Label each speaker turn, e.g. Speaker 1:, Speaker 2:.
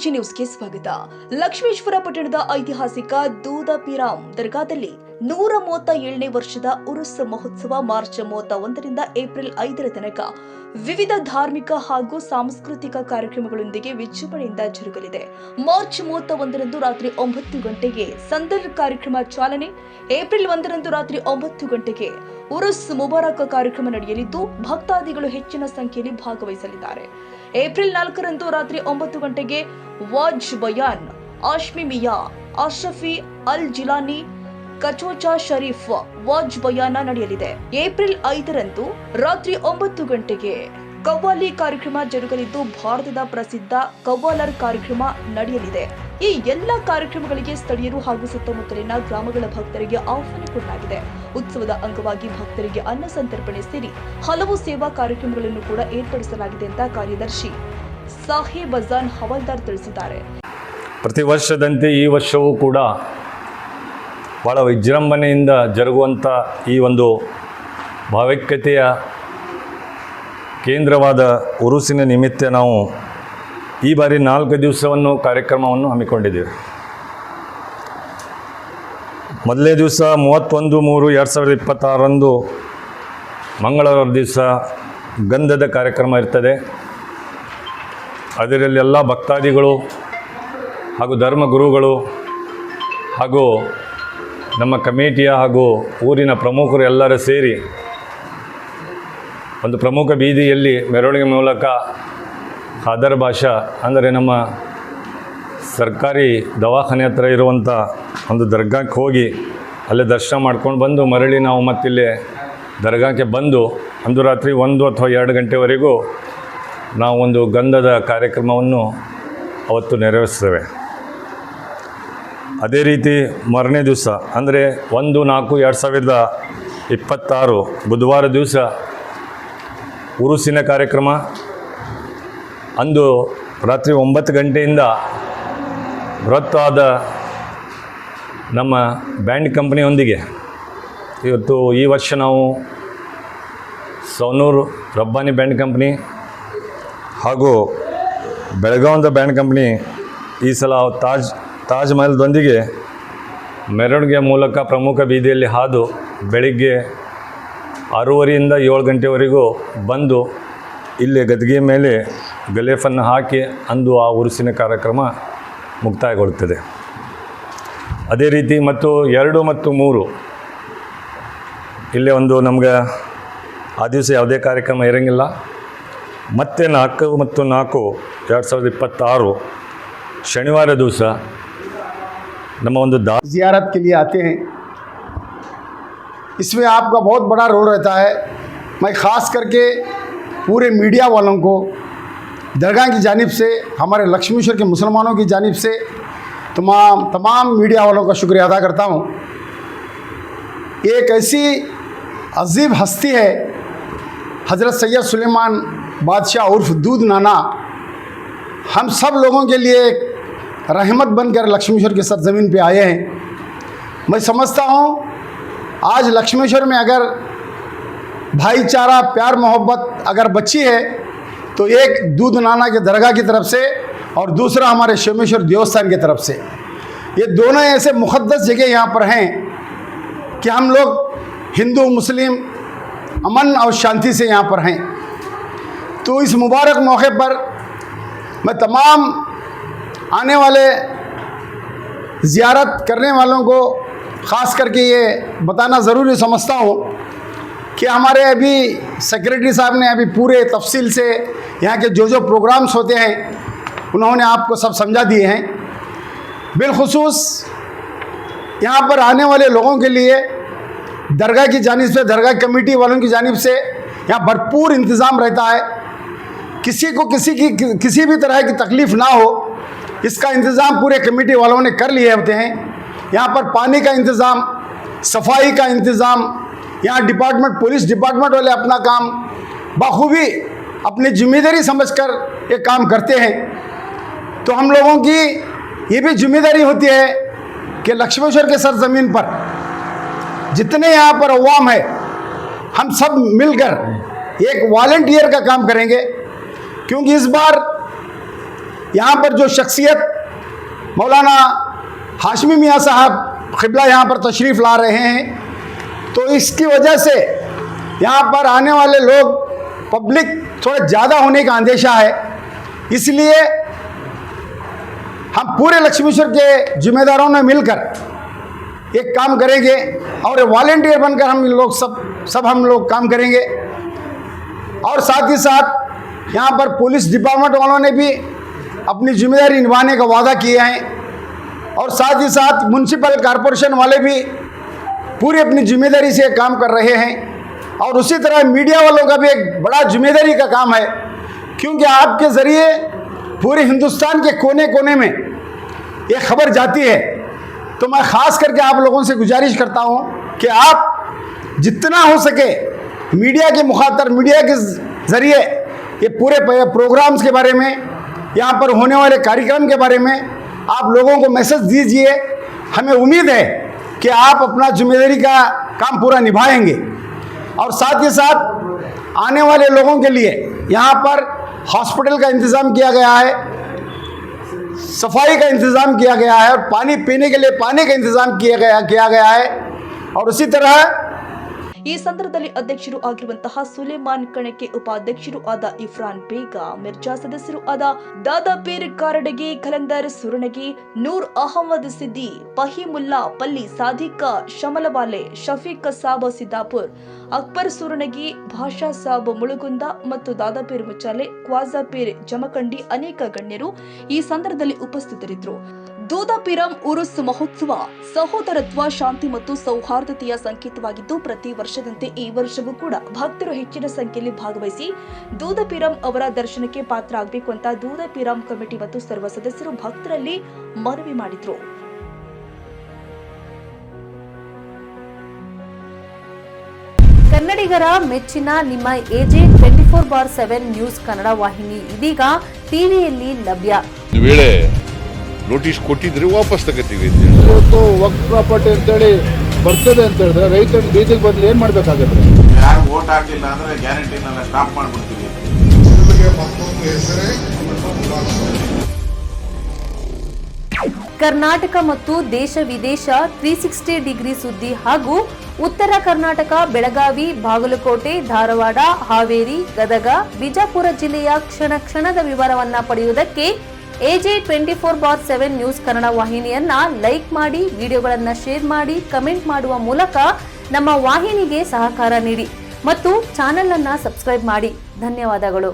Speaker 1: KG ನ್ಯೂಸ್ಗೆ ಸ್ವಾಗತ. ಲಕ್ಷ್ಮೇಶ್ವರ ಪಟ್ಟಣದ ಐತಿಹಾಸಿಕ ದೂದಪಿರಾಮ್ ದರ್ಗಾದಲ್ಲಿ 137ನೇ ವರ್ಷದ ಉರುಸ್ ಮಹೋತ್ಸವ ಮಾರ್ಚ್ 31ರಿಂದ ಏಪ್ರಿಲ್ 5ರ ತನಕ ವಿವಿಧ ಧಾರ್ಮಿಕ ಹಾಗೂ ಸಾಂಸ್ಕೃತಿಕ ಕಾರ್ಯಕ್ರಮಗಳೊಂದಿಗೆ ವಿಜೃಂಭಣೆಯಿಂದ ಜರುಗಲಿದೆ. ಮಾರ್ಚ್ 31ರಂದು ರಾತ್ರಿ 9 ಗಂಟೆಗೆ ಸಂದರ್ ಕಾರ್ಯಕ್ರಮ ಚಾಲನೆ. ಏಪ್ರಿಲ್ 1ರಂದು ರಾತ್ರಿ 9 ಗಂಟೆಗೆ ಉರುಸ್ ಮುಬಾರಕ್ ಕಾರ್ಯಕ್ರಮ ನಡೆಯಲಿದ್ದು ಭಕ್ತಾದಿಗಳು ಹೆಚ್ಚಿನ ಸಂಖ್ಯೆಯಲ್ಲಿ ಭಾಗವಹಿಸಲಿದ್ದಾರೆ. ಏಪ್ರಿಲ್ 4ರಂದು ರಾತ್ರಿ 9 ಗಂಟೆಗೆ ವಾಜ್ ಬಯಾನ್, ಆಶ್ಮಿ ಮಿಯಾ, ಅಶ್ರಫಿ ಅಲ್ ಜಿಲಾನಿ, ಕಚೋಚಾ ಶರೀಫ್ ವಾಜ್ ಬಯಾನ ನಡೆಯಲಿದೆ. ಏಪ್ರಿಲ್ 5ರಂದು ರಾತ್ರಿ 9 ಗಂಟೆಗೆ ಕವ್ವಾಲಿ ಕಾರ್ಯಕ್ರಮ ಜರುಗಲಿದ್ದು ಭಾರತದ ಪ್ರಸಿದ್ಧ ಕವ್ವಾಲರ್ ಕಾರ್ಯಕ್ರಮ ನಡೆಯಲಿದೆ. ಈ ಎಲ್ಲ ಕಾರ್ಯಕ್ರಮಗಳಿಗೆ ಸ್ಥಳೀಯರು ಹಾಗೂ ಸುತ್ತಮುತ್ತಲಿನ ಗ್ರಾಮಗಳ ಭಕ್ತರಿಗೆ ಆಹ್ವಾನ ಕೊಡಲಾಗಿದೆ. ಉತ್ಸವದ ಅಂಗವಾಗಿ ಭಕ್ತರಿಗೆ ಅನ್ನ ಸಂತರ್ಪಣೆ ಸೇರಿ ಹಲವು ಸೇವಾ ಕಾರ್ಯಕ್ರಮಗಳನ್ನು ಕೂಡ ಏರ್ಪಡಿಸಲಾಗಿದೆ ಅಂತ ಕಾರ್ಯದರ್ಶಿ ಸಾಹೇಬ್ ಅಜಾನ್ ಹವಾಲ್ದಾರ್ ತಿಳಿಸಿದ್ದಾರೆ.
Speaker 2: ಪ್ರತಿ ವರ್ಷದಂತೆ ಈ ವರ್ಷವೂ ಕೂಡ ಭಾಳ ವಿಜೃಂಭಣೆಯಿಂದ ಜರುಗುವಂಥ ಈ ಒಂದು ಭಾವೈಕ್ಯತೆಯ ಕೇಂದ್ರವಾದ ಉರುಸಿನ ನಿಮಿತ್ತ ನಾವು ಈ ಬಾರಿ 4 ದಿವಸವನ್ನು ಕಾರ್ಯಕ್ರಮವನ್ನು ಹಮ್ಮಿಕೊಂಡಿದ್ದೇವೆ. ಮೊದಲನೇ ದಿವಸ 31/3/2026ರಂದು ಮಂಗಳವಾರ ದಿವಸ ಗಂಧದ ಕಾರ್ಯಕ್ರಮ ಇರ್ತದೆ. ಅದರಲ್ಲಿ ಎಲ್ಲ ಭಕ್ತಾದಿಗಳು ಹಾಗೂ ಧರ್ಮಗುರುಗಳು ಹಾಗೂ ನಮ್ಮ ಕಮಿಟಿಯ ಹಾಗೂ ಊರಿನ ಪ್ರಮುಖರು ಎಲ್ಲರೂ ಸೇರಿ ಒಂದು ಪ್ರಮುಖ ಬೀದಿಯಲ್ಲಿ ಮೆರವಣಿಗೆ ಮೂಲಕ ಖಾದರ್ ಭಾಷಾ ಅಂದರೆ ನಮ್ಮ ಸರ್ಕಾರಿ ದವಾಖಾನೆ ಹತ್ರ ಇರುವಂಥ ಒಂದು ದರ್ಗಾಕ್ಕೆ ಹೋಗಿ ಅಲ್ಲೇ ದರ್ಶನ ಮಾಡ್ಕೊಂಡು ಬಂದು ಮರಳಿ ನಾವು ಮತ್ತಿಲ್ಲಿ ದರ್ಗಾಕ್ಕೆ ಬಂದು ಅಂದು ರಾತ್ರಿ 1 ಅಥವಾ 2 ಗಂಟೆವರೆಗೂ ನಾವು ಒಂದು ಗಂಧದ ಕಾರ್ಯಕ್ರಮವನ್ನು ಅವತ್ತು ನೆರವೇರಿಸ್ತೇವೆ. ಅದೇ ರೀತಿ ಮಾರನೇ ದಿವಸ ಅಂದರೆ 1/4/2026 ಬುಧವಾರ ದಿವಸ ಉರುಸಿನ ಕಾರ್ಯಕ್ರಮ. ಅಂದು ರಾತ್ರಿ 9 ಗಂಟೆಯಿಂದ ಬೃಹತ್ತಾದ ನಮ್ಮ ಬ್ಯಾಂಡ್ ಕಂಪನಿಯೊಂದಿಗೆ ಇವತ್ತು ಈ ವರ್ಷ ನಾವು ಸೌನೂರು ರಬ್ಬಾನಿ ಬ್ಯಾಂಡ್ ಕಂಪ್ನಿ ಹಾಗೂ ಬೆಳಗಾವಿದ ಬ್ಯಾಂಡ್ ಕಂಪ್ನಿ ಈ ಸಲ ತಾಜ್ ಮಹಲ್ದೊಂದಿಗೆ ಮೆರವಣಿಗೆಯ ಮೂಲಕ ಪ್ರಮುಖ ಬೀದಿಯಲ್ಲಿ ಹಾದು ಬೆಳಿಗ್ಗೆ 6:30ರಿಂದ 7 ಗಂಟೆವರೆಗೂ ಬಂದು ಇಲ್ಲಿ ಗದ್ಗೆ ಮೇಲೆ ಗಲೇಫನ್ನು ಹಾಕಿ ಅಂದು ಆ ಉರುಸಿನ ಕಾರ್ಯಕ್ರಮ ಮುಕ್ತಾಯಗೊಳ್ಳುತ್ತದೆ. ಅದೇ ರೀತಿ ಮತ್ತು 2 ಮತ್ತು 3 ಇಲ್ಲೇ ಒಂದು ನಮ್ಗೆ ಆ ದಿವಸ ಯಾವುದೇ ಕಾರ್ಯಕ್ರಮ ಇರೋಂಗಿಲ್ಲ. ಮತ್ತೆ 4 ಮತ್ತು 4/2026 ಶನಿವಾರ ದಿವಸ ನಮ್ಮ ಒಂದು
Speaker 3: ज़ियारत के लिए आते हैं. इसमें आपका बहुत बड़ा रोल रहता है. मैं ख़ास करके पूरे मीडिया वालों को दरगाह की जानिब से, हमारे लक्ष्मेश्वर के मुसलमानों की जानिब से तमाम मीडिया वालों का शुक्रिया अदा करता हूँ. एक ऐसी अजीब हस्ती है हज़रत सैयद सुलेमान बादशाह उर्फ दूध नाना, हम सब लोगों के लिए रहमत बनकर लक्ष्मेश्वर की सरजमीन पे आए हैं. मैं समझता हूँ आज लक्ष्मेश्वर में अगर भाईचारा, प्यार, मोहब्बत अगर बची है तो एक दूध नाना के दरगाह की तरफ से और दूसरा हमारे सोमेश्वर देवस्थान की तरफ से. ये दोनों ऐसे मुक़द्दस जगह यहाँ पर हैं कि हम लोग हिंदू मुस्लिम अमन और शांति से यहाँ पर हैं. तो इस मुबारक मौके पर मैं तमाम आने वाले ज़ियारत करने वालों को ख़ास करके ये बताना ज़रूरी समझता हूँ कि हमारे अभी सेक्रेटरी साहब ने अभी पूरे तफसील से यहाँ के जो प्रोग्राम्स होते हैं उन्होंने आपको सब समझा दिए हैं. बिलखुसूस यहाँ पर आने वाले लोगों के लिए दरगाह की जानिब से, दरगाह कमेटी वालों की जानिब से यहाँ भरपूर इंतज़ाम रहता है. किसी को किसी भी तरह की तकलीफ़ ना हो, इसका इंतज़ाम पूरे कमेटी वालों ने कर लिए होते हैं. यहाँ पर पानी का इंतज़ाम, सफाई का इंतज़ाम, यहाँ डिपार्टमेंट, पुलिस डिपार्टमेंट वाले अपना काम बखूबी अपनी जिम्मेदारी समझकर ये काम करते हैं. तो हम लोगों की ये भी जिम्मेदारी होती है कि लक्ष्मेश्वर के सरजमीन पर जितने यहाँ पर अवाम है, हम सब मिलकर एक वॉलंटियर का काम करेंगे. क्योंकि इस बार यहाँ पर जो शख्सियत मौलाना हाशमी मियाँ साहब क़िबला यहाँ पर तशरीफ़ ला रहे हैं, तो इसकी वजह से यहाँ पर आने वाले लोग पब्लिक थोड़ा ज़्यादा होने का अंदेशा है। इसलिए हम पूरे लक्ष्मीश्वर के जिम्मेदारों ने मिलकर एक काम करेंगे और वॉलेंटियर बनकर हम लोग सब हम लोग काम करेंगे। और साथ ही साथ यहाँ पर पुलिस डिपार्टमेंट वालों ने भी अपनी जिम्मेदारी निभाने का वादा किया है और साथ ही साथ म्युनिसिपल कॉरपोरेशन वाले भी पूरी अपनी जिम्मेदारी से काम कर रहे हैं। और उसी तरह मीडिया वालों का भी एक बड़ा जिम्मेदारी का काम है, क्योंकि आपके ज़रिए पूरे हिंदुस्तान के कोने कोने में ये खबर जाती है। तो मैं ख़ास करके आप लोगों से गुजारिश करता हूँ कि आप जितना हो सके मीडिया के मुखातर, मीडिया के ज़रिए ये पूरे प्रोग्राम्स के बारे में, यहाँ पर होने वाले कार्यक्रम के बारे में आप लोगों को मैसेज दीजिए। हमें उम्मीद है कि आप अपना जिम्मेदारी का काम पूरा निभाएंगे। और साथ ही साथ आने वाले लोगों के लिए यहाँ पर हॉस्पिटल का इंतज़ाम किया गया है, सफाई का इंतज़ाम किया गया है और पानी पीने के लिए पानी का इंतज़ाम किया गया है। और उसी तरह
Speaker 1: ಈ ಸಂದರ್ಭದಲ್ಲಿ ಅಧ್ಯಕ್ಷರು ಆಗಿರುವಂತಹ ಸುಲೇಮಾನ್ ಕಣಕ್ಕೆ, ಉಪಾಧ್ಯಕ್ಷರು ಆದ ಇಫ್ರಾನ್ ಬೇಗ, ಮಿರ್ಜಾ ಸದಸ್ಯರು ಆದ ದಾದಾಪೀರ್ ಕಾರಡಗಿ, ಖಲಂದರ್ ಸುರಣಗಿ, ನೂರ್ ಅಹಮದ್ ಸಿದ್ದಿ, ಫಹೀಮುಲ್ಲಾ ಪಲ್ಲಿ, ಸಾದಿಕ್ ಶಮಲವಾಲೆ, ಶಫೀಕ್ ಸಾಬ್ ಸಿದ್ದಾಪುರ್, ಅಕ್ಬರ್ ಸುರಣಗಿ, ಭಾಷಾ ಸಾಬ್ ಮುಳುಗುಂದ ಮತ್ತು ದಾದಾಪೀರ್ ಮುಚಾಲೆ, ಕ್ವಾಜಾಪೀರ್ ಜಮಖಂಡಿ ಅನೇಕ ಗಣ್ಯರು ಈ ಸಂದರ್ಭದಲ್ಲಿ ಉಪಸ್ಥಿತರಿದ್ದರು. ದೂದಾಪೀರಂ ಉರುಸ್ ಮಹೋತ್ಸವ ಸಹೋದರತ್ವ, ಶಾಂತಿ ಮತ್ತು ಸೌಹಾರ್ದತೆಯ ಸಂಕೇತವಾಗಿದ್ದು, ಪ್ರತಿ ವರ್ಷದಂತೆ ಈ ವರ್ಷವೂ ಕೂಡ ಭಕ್ತರು ಹೆಚ್ಚಿನ ಸಂಖ್ಯೆಯಲ್ಲಿ ಭಾಗವಹಿಸಿ ದೂದಾಪೀರಂ ಅವರ ದರ್ಶನಕ್ಕೆ ಪಾತ್ರ ಆಗಬೇಕು ಅಂತ ದೂದಾಪೀರಂ ಕಮಿಟಿ ಮತ್ತು ಸರ್ವ ಸದಸ್ಯರು ಭಕ್ತರಲ್ಲಿ ಮನವಿ ಮಾಡಿದ್ರು.
Speaker 4: ಕನ್ನಡಿಗರ ಮೆಚ್ಚಿನ ನಿಮ್ಮ ಎಜೆ 24/7 ನ್ಯೂಸ್ ಕನ್ನಡ ವಾಹಿನಿ ಇದೀಗ ಟಿವಿಯಲ್ಲಿ ಲಭ್ಯ.
Speaker 5: ವೇಳೆ ನೋಟಿಸ್ ಕೊಟ್ಟಿದ್ರೆ ವಾಪಸ್ ತಗೋತೀವಿ.
Speaker 6: ಇವತ್ತು ವಕ್ಫ್ ಪ್ರಾಪರ್ಟಿ ಅಂತೇಳಿ ಬರ್ತದೆ ಅಂತ ಹೇಳಿದ್ರೆ ರೈತರ ಬೀದಿಗೆ ಬದಲು ಏನು ಮಾಡಬೇಕಾಗತ್ತೆ?
Speaker 7: ಯಾರು ವೋಟ್ ಹಾಕಲಿಲ್ಲ ಅಂದ್ರೆ ಗ್ಯಾರಂಟಿನೆಲ್ಲ ಸ್ಟಾಪ್ ಮಾಡ್ಬಿಡ್ತೀವಿ.
Speaker 4: ಕರ್ನಾಟಕ ಮತ್ತು ದೇಶ ವಿದೇಶ 360 ಡಿಗ್ರಿ ಸುದ್ದಿ ಹಾಗೂ ಉತ್ತರ ಕರ್ನಾಟಕ, ಬೆಳಗಾವಿ, ಬಾಗಲಕೋಟೆ, ಧಾರವಾಡ, ಹಾವೇರಿ, ಗದಗ, ಬಿಜಾಪುರ ಜಿಲ್ಲೆಯ ಕ್ಷಣ ಕ್ಷಣದ ವಿವರವನ್ನ ಪಡೆಯುವುದಕ್ಕೆ ಎಜೆ 24/7 ನ್ಯೂಸ್ ಕನ್ನಡ ವಾಹಿನಿಯನ್ನ ಲೈಕ್ ಮಾಡಿ, ವಿಡಿಯೋಗಳನ್ನ ಶೇರ್ ಮಾಡಿ, ಕಮೆಂಟ್ ಮಾಡುವ ಮೂಲಕ ನಮ್ಮ ವಾಹಿನಿಗೆ ಸಹಕಾರ ನೀಡಿ ಮತ್ತು ಚಾನೆಲ್ ಅನ್ನ ಸಬ್ಸ್ಕ್ರೈಬ್ ಮಾಡಿ. ಧನ್ಯವಾದಗಳು.